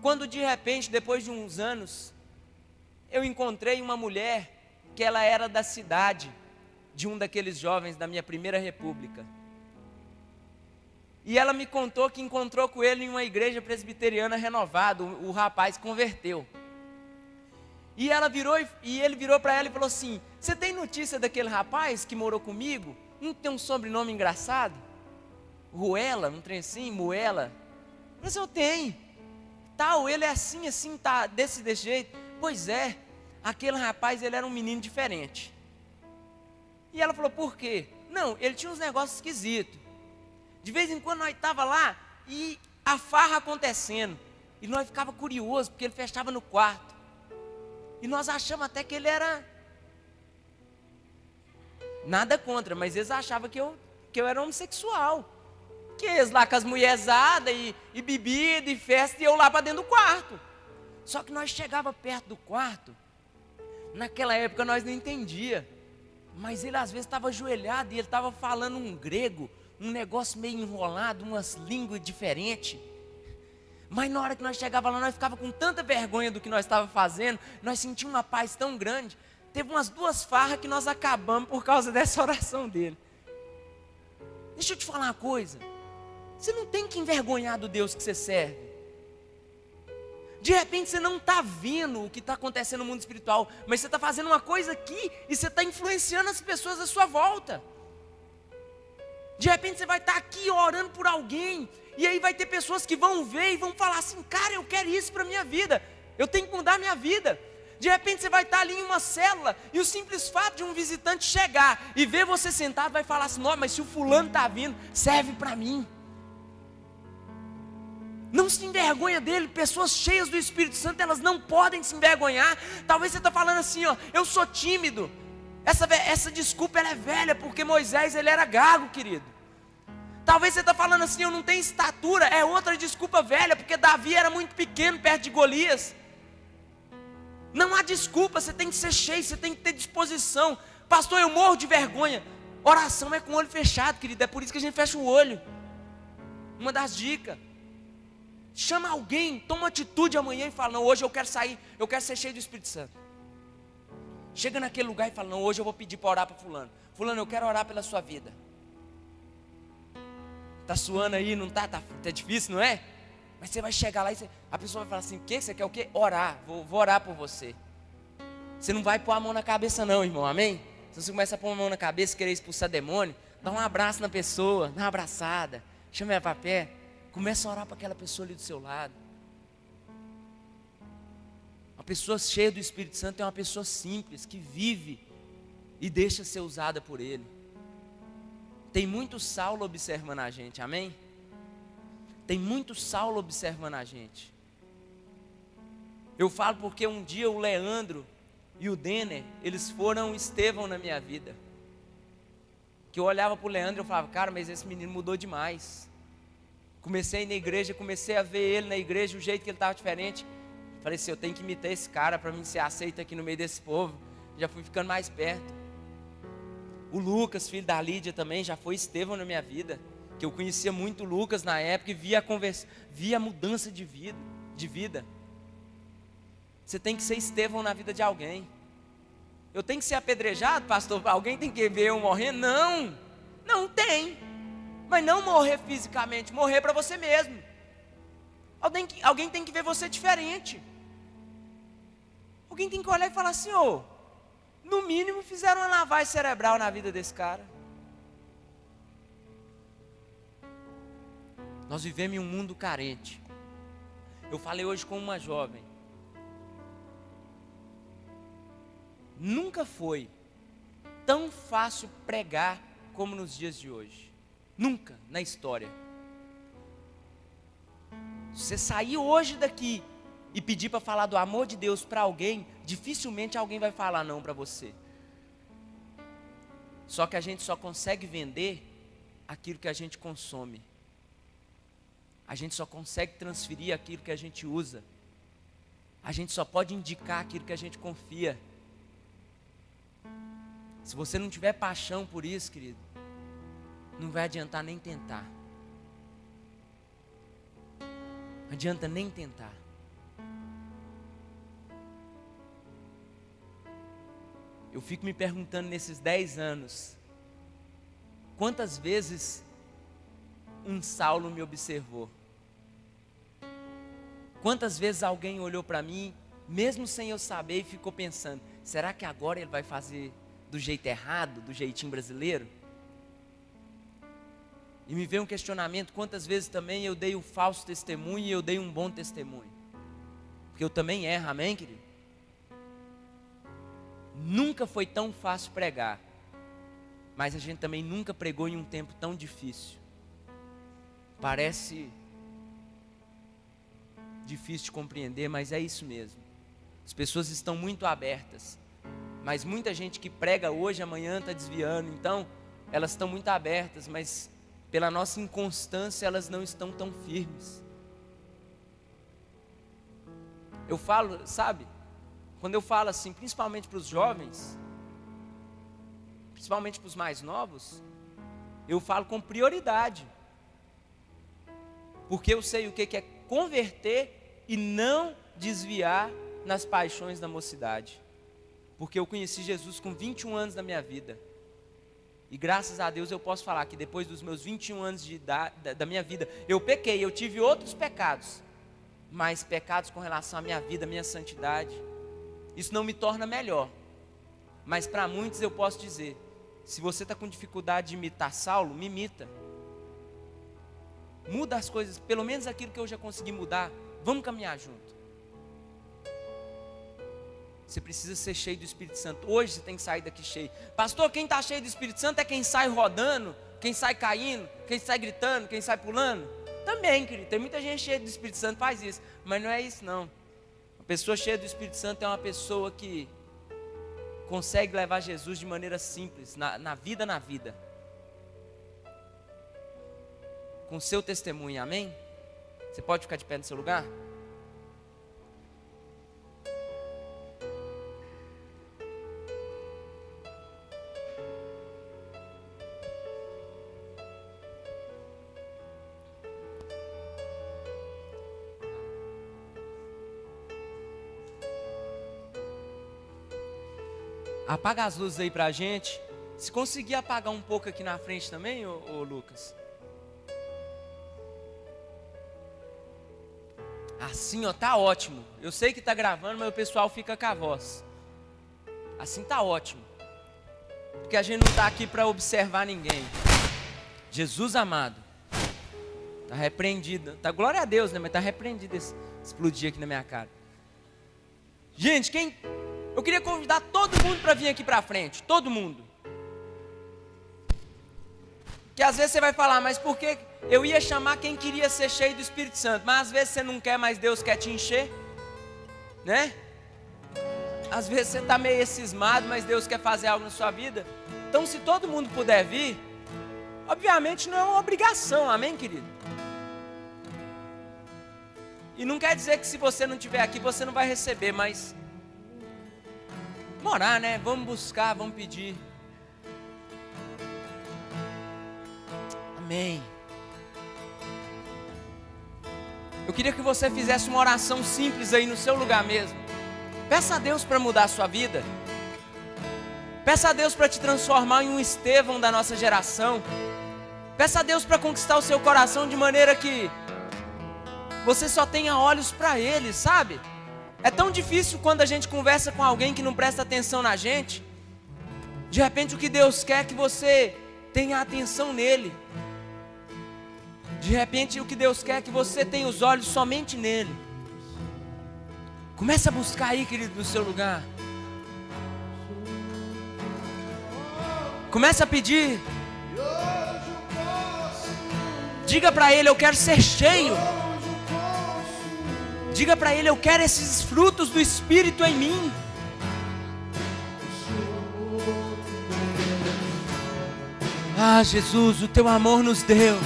Quando de repente, depois de uns anos, eu encontrei uma mulher, que ela era da cidade, de um daqueles jovens da minha primeira república. E ela me contou que encontrou com ele em uma igreja presbiteriana renovada. O rapaz converteu. E ele virou para ela e falou assim: você tem notícia daquele rapaz que morou comigo? Não tem um sobrenome engraçado? Ruela, um trem assim, Moela. Mas eu tenho. Tal, ele é assim, tá, desse jeito. Pois é, aquele rapaz, ele era um menino diferente. E ela falou, por quê? Não, ele tinha uns negócios esquisitos. De vez em quando nós estávamos lá e a farra acontecendo. E nós ficava curioso, porque ele fechava no quarto. E nós achamos até que ele era... Nada contra, mas eles achavam que eu era homossexual. Que eles lá com as mulherzadas e bebida e festa, e eu lá para dentro do quarto. Só que nós chegava perto do quarto, naquela época nós não entendia. Mas ele às vezes estava ajoelhado e ele estava falando um grego, um negócio meio enrolado, umas línguas diferentes. Mas na hora que nós chegava lá, nós ficava com tanta vergonha do que nós estávamos fazendo, nós sentíamos uma paz tão grande. Teve umas 2 farras que nós acabamos por causa dessa oração dele. Deixa eu te falar uma coisa. Você não tem que envergonhar do Deus que você serve. De repente você não está vendo o que está acontecendo no mundo espiritual, mas você está fazendo uma coisa aqui e você está influenciando as pessoas à sua volta. De repente você vai estar aqui orando por alguém, e aí vai ter pessoas que vão ver e vão falar assim: cara, eu quero isso para a minha vida, eu tenho que mudar a minha vida. De repente você vai estar ali em uma célula, e o simples fato de um visitante chegar e ver você sentado, vai falar assim: não, mas se o fulano está vindo, serve para mim. Não se envergonha dele. Pessoas cheias do Espírito Santo, elas não podem se envergonhar. Talvez você está falando assim, ó, eu sou tímido. Essa desculpa ela é velha, porque Moisés ele era gago, querido. Talvez você está falando assim, eu não tenho estatura. É outra desculpa velha, porque Davi era muito pequeno perto de Golias. Não há desculpa, você tem que ser cheio, você tem que ter disposição. Pastor, eu morro de vergonha. Oração é com o olho fechado, querido. É por isso que a gente fecha o olho. Uma das dicas. Chama alguém, toma atitude amanhã e fala, não, hoje eu quero sair, eu quero ser cheio do Espírito Santo. Chega naquele lugar e fala, não, hoje eu vou pedir para orar para fulano. Fulano, eu quero orar pela sua vida. Está suando aí, não está? Tá difícil, não é? Mas você vai chegar lá e a pessoa vai falar assim, o quê? Você quer o quê? Orar, vou orar por você. Você não vai pôr a mão na cabeça não, irmão, amém? Se você começa a pôr a mão na cabeça e querer expulsar demônio, dá um abraço na pessoa, dá uma abraçada, chama ela para pé, começa a orar para aquela pessoa ali do seu lado. Uma pessoa cheia do Espírito Santo é uma pessoa simples, que vive e deixa ser usada por Ele. Tem muito Saulo observando a gente, amém? Tem muito Saulo observando a gente. Eu falo porque um dia o Leandro e o Denner, eles foram Estevão na minha vida. Que eu olhava para o Leandro e eu falava, cara, mas esse menino mudou demais. Comecei a ir na igreja, comecei a ver ele na igreja, o jeito que ele estava diferente. Falei assim, eu tenho que imitar esse cara para mim ser aceito aqui no meio desse povo. Já fui ficando mais perto. O Lucas, filho da Lídia também, já foi Estevão na minha vida. Que eu conhecia muito o Lucas na época e via a mudança de vida. Você tem que ser Estevão na vida de alguém. Eu tenho que ser apedrejado, pastor? Alguém tem que ver eu morrendo? Não, não tem. Mas não morrer fisicamente, morrer para você mesmo. Alguém tem que ver você diferente. Alguém tem que olhar e falar assim, ô, no mínimo fizeram uma lavagem cerebral na vida desse cara. Nós vivemos em um mundo carente. Eu falei hoje com uma jovem. Nunca foi tão fácil pregar como nos dias de hoje. Nunca na história. Se você sair hoje daqui e pedir para falar do amor de Deus para alguém, dificilmente alguém vai falar não para você. Só que a gente só consegue vender aquilo que a gente consome. A gente só consegue transferir aquilo que a gente usa. A gente só pode indicar aquilo que a gente confia. Se você não tiver paixão por isso, querido, não vai adiantar nem tentar. Não adianta nem tentar. Eu fico me perguntando nesses 10 anos, quantas vezes um Saulo me observou? Quantas vezes alguém olhou para mim, mesmo sem eu saber, e ficou pensando, será que agora ele vai fazer do jeito errado, do jeitinho brasileiro? E me veio um questionamento, quantas vezes também eu dei o falso testemunho e eu dei um bom testemunho? Porque eu também erro, amém, querido? Nunca foi tão fácil pregar, mas a gente também nunca pregou em um tempo tão difícil. Parece difícil de compreender, mas é isso mesmo. As pessoas estão muito abertas, mas muita gente que prega hoje, amanhã está desviando. Então, elas estão muito abertas, mas pela nossa inconstância, elas não estão tão firmes. Eu falo, sabe, quando eu falo assim, principalmente para os jovens, principalmente para os mais novos, eu falo com prioridade. Porque eu sei o que é converter e não desviar nas paixões da mocidade. Porque eu conheci Jesus com 21 anos da minha vida. E graças a Deus eu posso falar que depois dos meus 21 anos de idade, da minha vida, eu pequei, eu tive outros pecados. Mas pecados com relação à minha vida, à minha santidade. Isso não me torna melhor. Mas para muitos eu posso dizer, se você está com dificuldade de imitar Saulo, me imita. Muda as coisas, pelo menos aquilo que eu já consegui mudar. Vamos caminhar junto. Você precisa ser cheio do Espírito Santo. Hoje você tem que sair daqui cheio. Pastor, quem está cheio do Espírito Santo é quem sai rodando, quem sai caindo, quem sai gritando, quem sai pulando. Também, querido, tem muita gente cheia do Espírito Santo que faz isso. Mas não é isso não. Uma pessoa cheia do Espírito Santo é uma pessoa que consegue levar Jesus de maneira simples, na vida, com o seu testemunho, amém? Você pode ficar de pé no seu lugar? Apaga as luzes aí pra gente. Se conseguir apagar um pouco aqui na frente também, ô Lucas. Assim, ó, tá ótimo. Eu sei que tá gravando, mas o pessoal fica com a voz. Assim tá ótimo. Porque a gente não tá aqui para observar ninguém. Jesus amado. Tá repreendido. Tá, glória a Deus, né? Mas tá repreendido esse explodir aqui na minha cara. Gente, eu queria convidar todo mundo para vir aqui para frente. Todo mundo. Que às vezes você vai falar, mas por que eu ia chamar quem queria ser cheio do Espírito Santo? Mas às vezes você não quer, mas Deus quer te encher, né? Às vezes você está meio cismado, mas Deus quer fazer algo na sua vida. Então se todo mundo puder vir, obviamente não é uma obrigação, amém, querido? E não quer dizer que se você não estiver aqui, você não vai receber, mas vamos orar, né? Vamos buscar, vamos pedir. Amém. Eu queria que você fizesse uma oração simples aí no seu lugar mesmo. Peça a Deus para mudar a sua vida. Peça a Deus para te transformar em um Estevão da nossa geração. Peça a Deus para conquistar o seu coração de maneira que você só tenha olhos para Ele, sabe? É tão difícil quando a gente conversa com alguém que não presta atenção na gente. De repente o que Deus quer é que você tenha atenção nele. De repente o que Deus quer é que você tenha os olhos somente nele. Comece a buscar aí, querido, no seu lugar. Comece a pedir. Diga para Ele, eu quero ser cheio. Diga para Ele, eu quero esses frutos do Espírito em mim. Ah, Jesus, o Teu amor nos deu.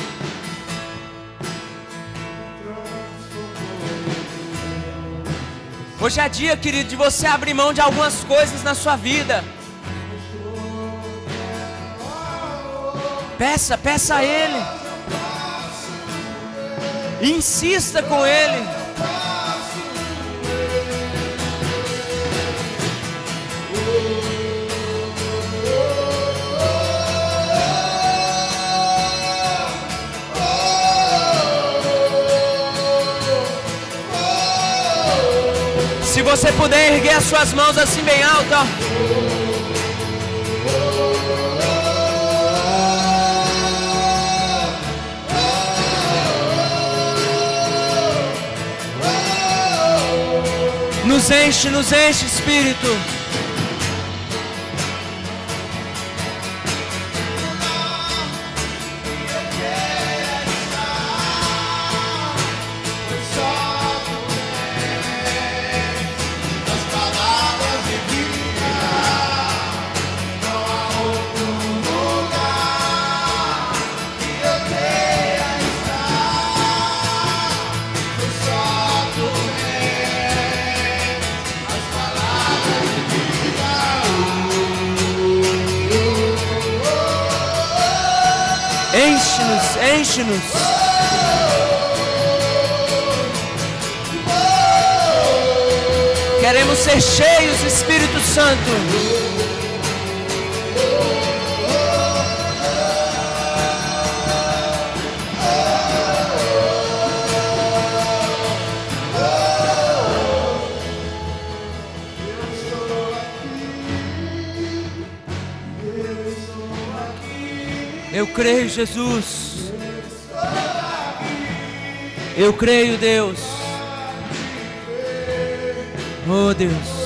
Hoje é dia, querido, de você abrir mão de algumas coisas na sua vida. Peça a Ele. Insista com Ele. Se você puder erguer as suas mãos assim bem alto, ó. Nos enche, Espírito. Enche-nos. Queremos ser cheios do Espírito Santo. Eu creio, Jesus. Eu creio, Deus. Oh, Deus.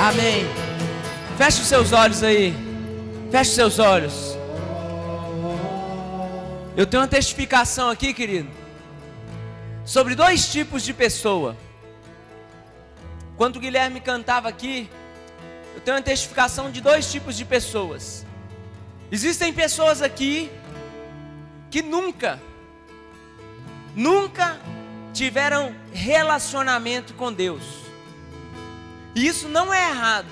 Amém. Feche os seus olhos aí. Feche os seus olhos. Eu tenho uma testificação aqui, querido, sobre dois tipos de pessoa. Quando o Guilherme cantava aqui, eu tenho uma testificação de dois tipos de pessoas. Existem pessoas aqui que nunca tiveram relacionamento com Deus. E isso não é errado,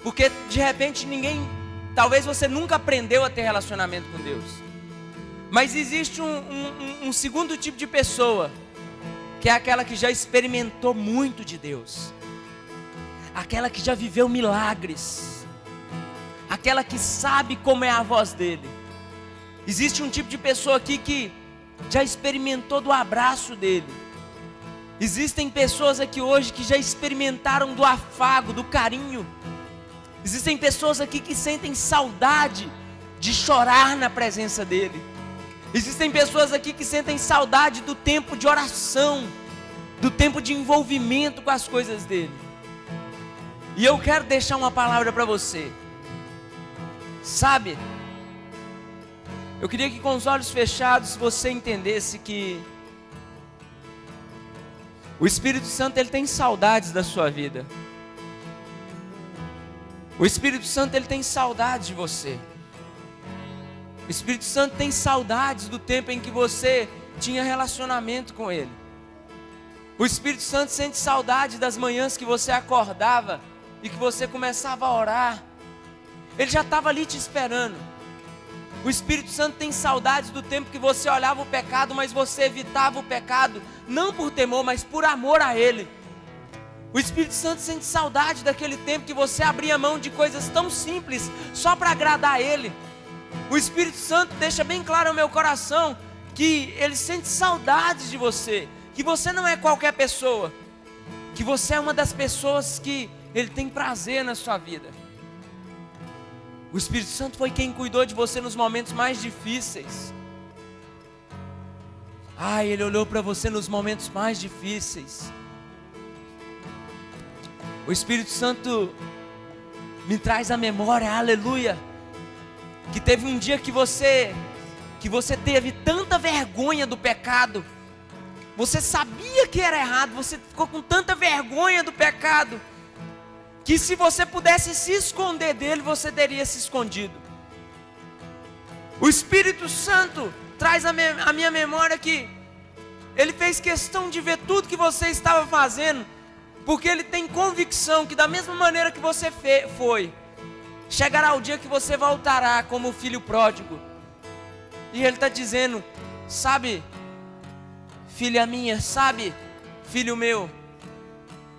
porque de repente talvez você nunca aprendeu a ter relacionamento com Deus. Mas existe um segundo tipo de pessoa, que é aquela que já experimentou muito de Deus, aquela que já viveu milagres, aquela que sabe como é a voz dele. Existe um tipo de pessoa aqui que já experimentou do abraço dele. Existem pessoas aqui hoje que já experimentaram do afago, do carinho. Existem pessoas aqui que sentem saudade de chorar na presença dele. Existem pessoas aqui que sentem saudade do tempo de oração, do tempo de envolvimento com as coisas dele. E eu quero deixar uma palavra para você. Sabe, eu queria que com os olhos fechados você entendesse que o Espírito Santo, ele tem saudades da sua vida. O Espírito Santo, ele tem saudades de você. O Espírito Santo tem saudades do tempo em que você tinha relacionamento com ele. O Espírito Santo sente saudade das manhãs que você acordava e que você começava a orar. Ele já estava ali te esperando. O Espírito Santo tem saudades do tempo que você olhava o pecado, mas você evitava o pecado, não por temor, mas por amor a ele. O Espírito Santo sente saudade daquele tempo que você abria mão de coisas tão simples, só para agradar a ele. O Espírito Santo deixa bem claro ao meu coração que ele sente saudades de você, que você não é qualquer pessoa, que você é uma das pessoas que ele tem prazer na sua vida. O Espírito Santo foi quem cuidou de você nos momentos mais difíceis. Ele olhou para você nos momentos mais difíceis. O Espírito Santo me traz à memória, aleluia, que teve um dia que você teve tanta vergonha do pecado. Você sabia que era errado, você ficou com tanta vergonha do pecado, que se você pudesse se esconder dele, você teria se escondido. O Espírito Santo traz à minha memória que ele fez questão de ver tudo que você estava fazendo, porque ele tem convicção que da mesma maneira que você foi, chegará o dia que você voltará como filho pródigo. E ele está dizendo, sabe, filha minha, sabe, filho meu,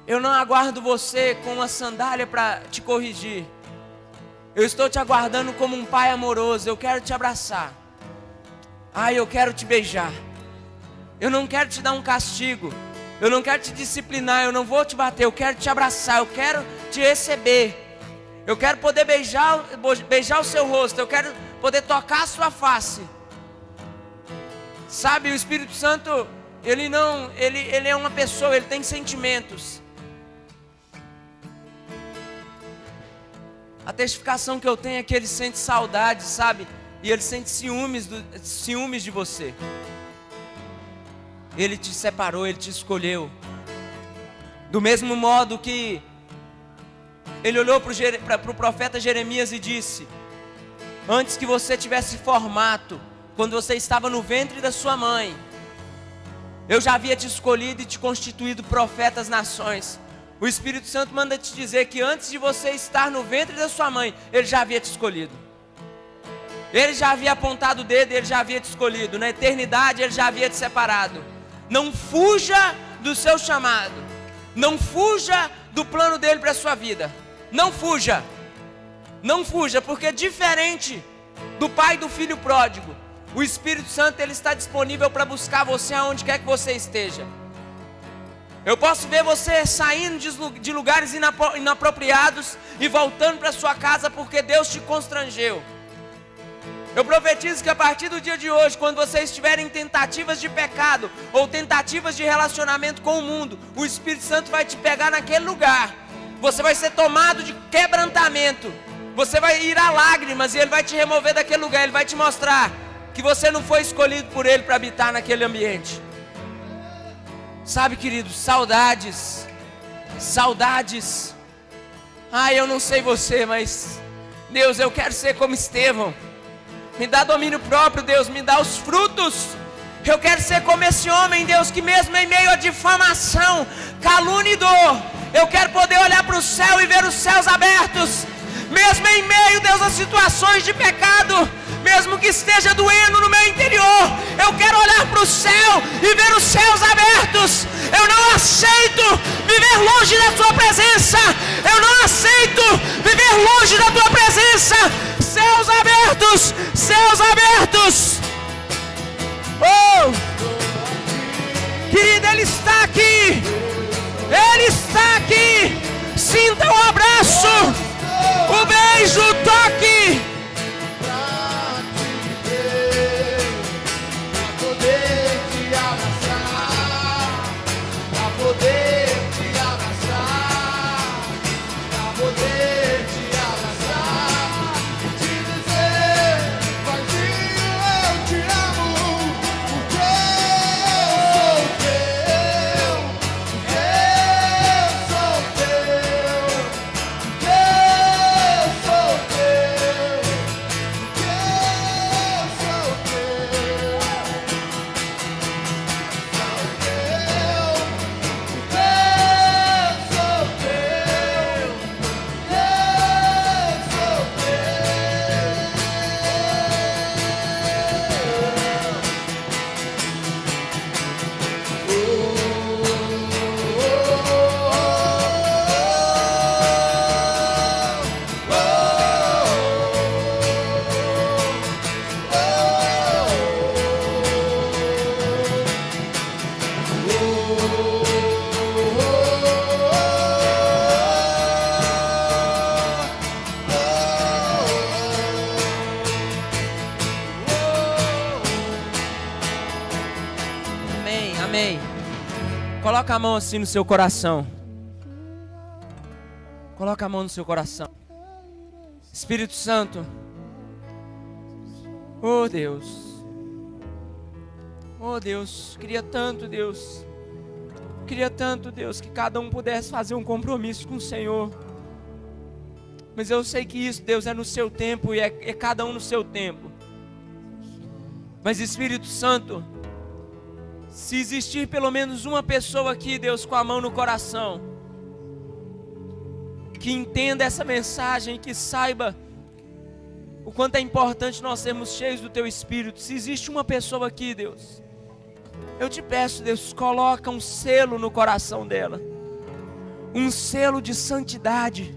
eu não aguardo você com uma sandália para te corrigir. Eu estou te aguardando como um pai amoroso. Eu quero te abraçar. Eu quero te beijar. Eu não quero te dar um castigo. Eu não quero te disciplinar. Eu não vou te bater. Eu quero te abraçar. Eu quero te receber. Eu quero poder beijar o seu rosto. Eu quero poder tocar a sua face. Sabe, o Espírito Santo, ele é uma pessoa, ele tem sentimentos. A testificação que eu tenho é que ele sente saudade, sabe? E ele sente ciúmes de você. Ele te separou, ele te escolheu. Do mesmo modo que ele olhou para o profeta Jeremias e disse: antes que você tivesse formato, quando você estava no ventre da sua mãe, eu já havia te escolhido e te constituído profeta às nações. O Espírito Santo manda te dizer que antes de você estar no ventre da sua mãe, ele já havia te escolhido. Ele já havia apontado o dedo, ele já havia te escolhido. Na eternidade ele já havia te separado. Não fuja do seu chamado. Não fuja do plano dele para a sua vida. Não fuja. Não fuja, porque diferente do pai e do filho pródigo, o Espírito Santo, ele está disponível para buscar você aonde quer que você esteja. Eu posso ver você saindo de lugares inapropriados e voltando para sua casa porque Deus te constrangeu. Eu profetizo que a partir do dia de hoje, quando vocês estiverem em tentativas de pecado ou tentativas de relacionamento com o mundo, o Espírito Santo vai te pegar naquele lugar Você vai ser tomado de quebrantamento. Você vai ir a lágrimas e Ele vai te remover daquele lugar. Ele vai te mostrar que você não foi escolhido por Ele para habitar naquele ambiente. Sabe, queridos, saudades. Saudades. Eu não sei você, mas Deus, eu quero ser como Estevão. Me dá domínio próprio, Deus, me dá os frutos. Eu quero ser como esse homem, Deus, que mesmo em meio a difamação, calúnia e dor, eu quero poder olhar para o céu e ver os céus abertos. Mesmo em meio, Deus, a situações de pecado, mesmo que esteja doendo no meu interior, eu quero olhar para o céu e ver os céus abertos. Eu não aceito viver longe da tua presença. Eu não aceito viver longe da tua presença. Céus abertos, céus abertos. Oh, querido, Ele está aqui. Ele está aqui. Sinta o abraço, o beijo, o toque. Pra te ver, pra poder te abraçar, pra poder te abraçar, pra poder te abraçar e te dizer, Paizinho, eu te amo, porque eu sou teu, eu sou teu, eu sou teu, eu sou teu, Amém, amém. Coloca a mão assim no seu coração. Coloca a mão no seu coração. Espírito Santo. Oh Deus. Oh Deus, queria tanto, Deus. Queria tanto, Deus, que cada um pudesse fazer um compromisso com o Senhor. Mas eu sei que isso, Deus, é no seu tempo e é cada um no seu tempo. Mas Espírito Santo, se existir pelo menos uma pessoa aqui, Deus, com a mão no coração, que entenda essa mensagem, que saiba o quanto é importante nós sermos cheios do Teu Espírito. Se existe uma pessoa aqui, Deus, eu te peço, Deus, coloca um selo no coração dela, um selo de santidade.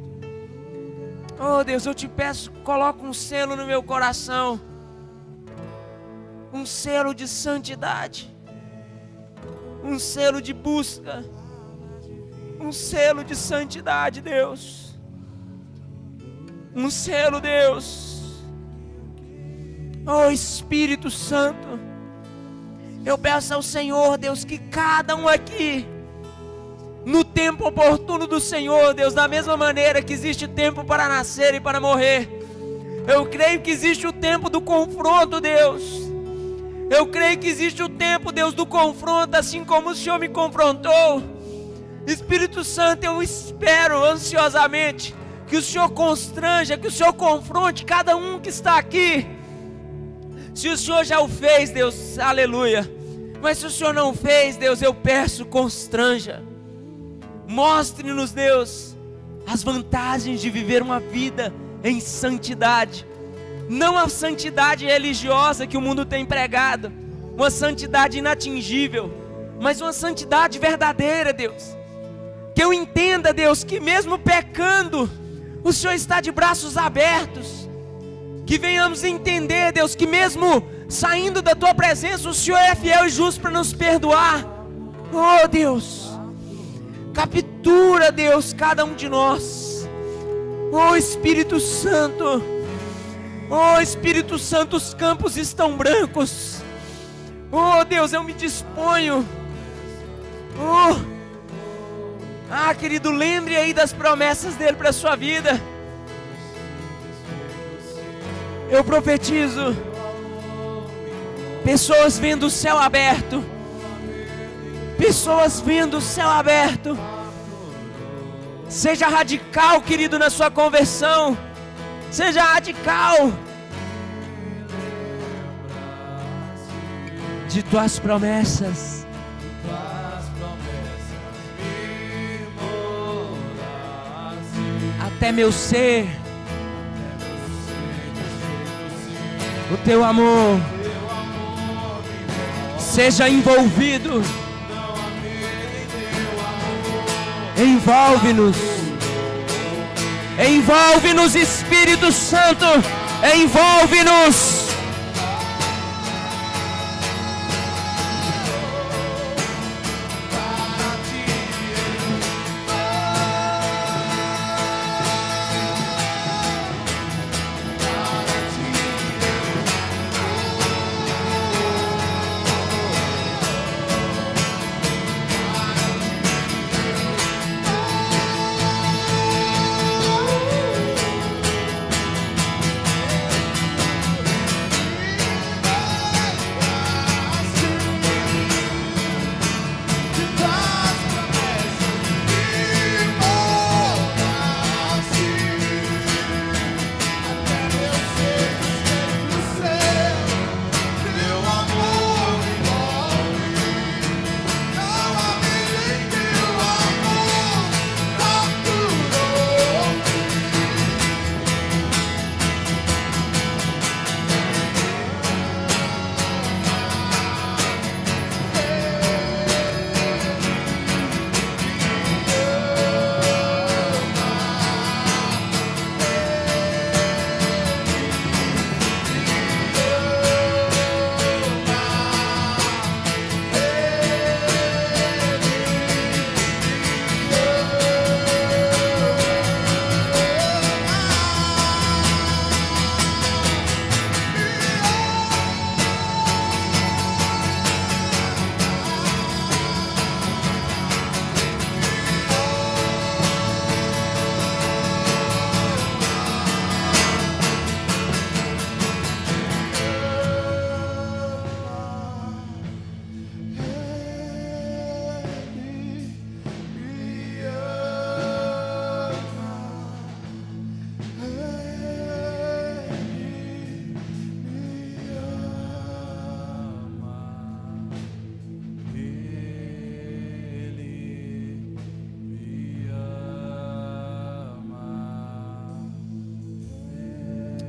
Oh Deus, eu te peço, coloca um selo no meu coração, um selo de santidade, um selo de busca, um selo de santidade, Deus, um selo, Deus. Oh Espírito Santo, eu peço ao Senhor, Deus, que cada um aqui, no tempo oportuno do Senhor, Deus, da mesma maneira que existe tempo para nascer e para morrer, eu creio que existe o tempo do confronto, Deus. Eu creio que existe o tempo, Deus, do confronto, assim como o Senhor me confrontou. Espírito Santo, eu espero ansiosamente que o Senhor constranja, que o Senhor confronte cada um que está aqui. Se o Senhor já o fez, Deus, aleluia. Mas se o Senhor não fez, Deus, eu peço, constranja. Mostre-nos, Deus, as vantagens de viver uma vida em santidade. Não a santidade religiosa que o mundo tem pregado, uma santidade inatingível, mas uma santidade verdadeira, Deus. Que eu entenda, Deus, que mesmo pecando, o Senhor está de braços abertos. Que venhamos entender, Deus, que mesmo saindo da Tua presença, o Senhor é fiel e justo para nos perdoar. Oh Deus, captura, Deus, cada um de nós. Oh Espírito Santo, oh Espírito Santo, os campos estão brancos. Oh Deus, eu me disponho. Oh, Ah, querido, lembre aí das promessas dele para a sua vida. Eu profetizo pessoas vendo o céu aberto. Pessoas vendo o céu aberto. Seja radical, querido, na sua conversão. Seja radical. De tuas promessas. Até meu ser. O teu amor seja envolvido. Envolve-nos. Envolve-nos, Espírito Santo. Envolve-nos.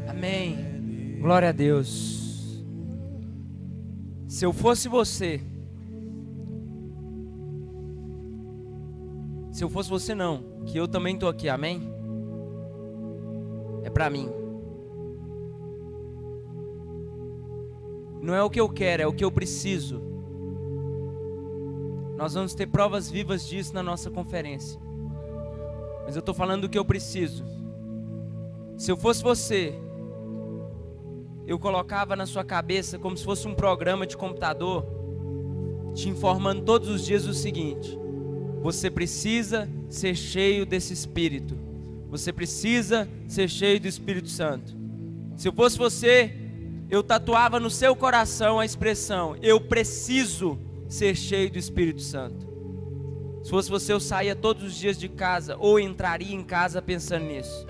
Amém. Glória a Deus. Se eu fosse você, não, que eu também estou aqui, amém? É para mim. Não é o que eu quero, é o que eu preciso. Nós vamos ter provas vivas disso na nossa conferência. Mas eu estou falando do que eu preciso. Se eu fosse você, eu colocava na sua cabeça como se fosse um programa de computador, te informando todos os dias o seguinte: você precisa ser cheio desse Espírito. Você precisa ser cheio do Espírito Santo. Se eu fosse você, eu tatuava no seu coração a expressão: eu preciso ser cheio do Espírito Santo. Se fosse você, eu saía todos os dias de casa, ou entraria em casa pensando nisso: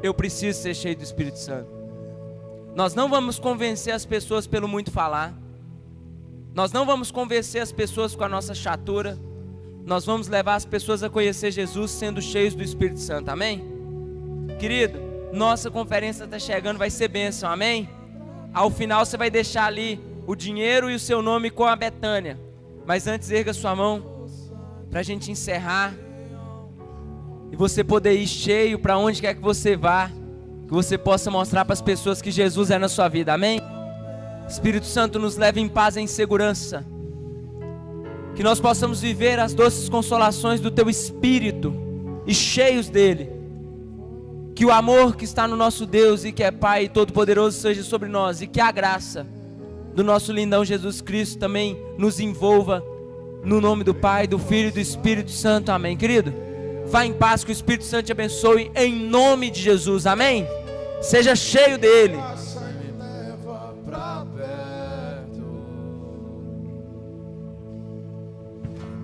eu preciso ser cheio do Espírito Santo. Nós não vamos convencer as pessoas pelo muito falar. Nós não vamos convencer as pessoas com a nossa chatura. Nós vamos levar as pessoas a conhecer Jesus sendo cheios do Espírito Santo, amém? Querido, nossa conferência está chegando, vai ser bênção, amém? Ao final você vai deixar ali o dinheiro e o seu nome com a Betânia. Mas antes, erga sua mão para a gente encerrar e você poder ir cheio para onde quer que você vá, que você possa mostrar para as pessoas que Jesus é na sua vida, amém? Espírito Santo, nos leve em paz e em segurança, que nós possamos viver as doces consolações do Teu Espírito e cheios dele. Que o amor que está no nosso Deus e que é Pai Todo-Poderoso seja sobre nós, e que a graça do nosso lindão Jesus Cristo também nos envolva, no nome do Pai, do Filho e do Espírito Santo, amém, querido? Vá em paz, que o Espírito Santo te abençoe em nome de Jesus, amém? Seja cheio dele. Me leva pra perto.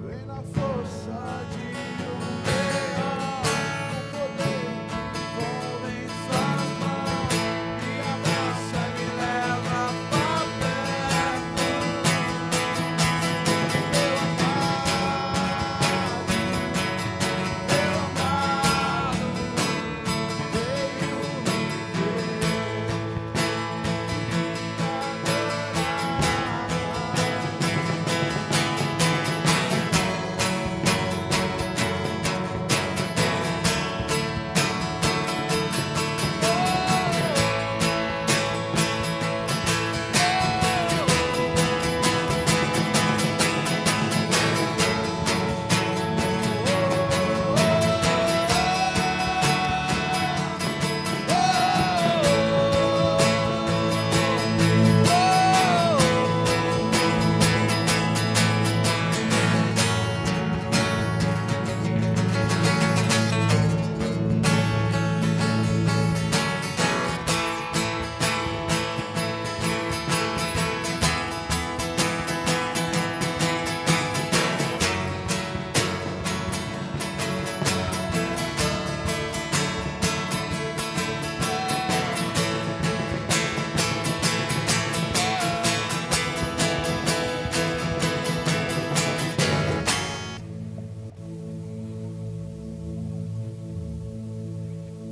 Vem na força de um leão, com poder envolve em suas mãos. Me abraça e me leva pra perto. Meu amado, veio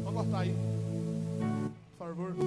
Pode cortar aí, por favor.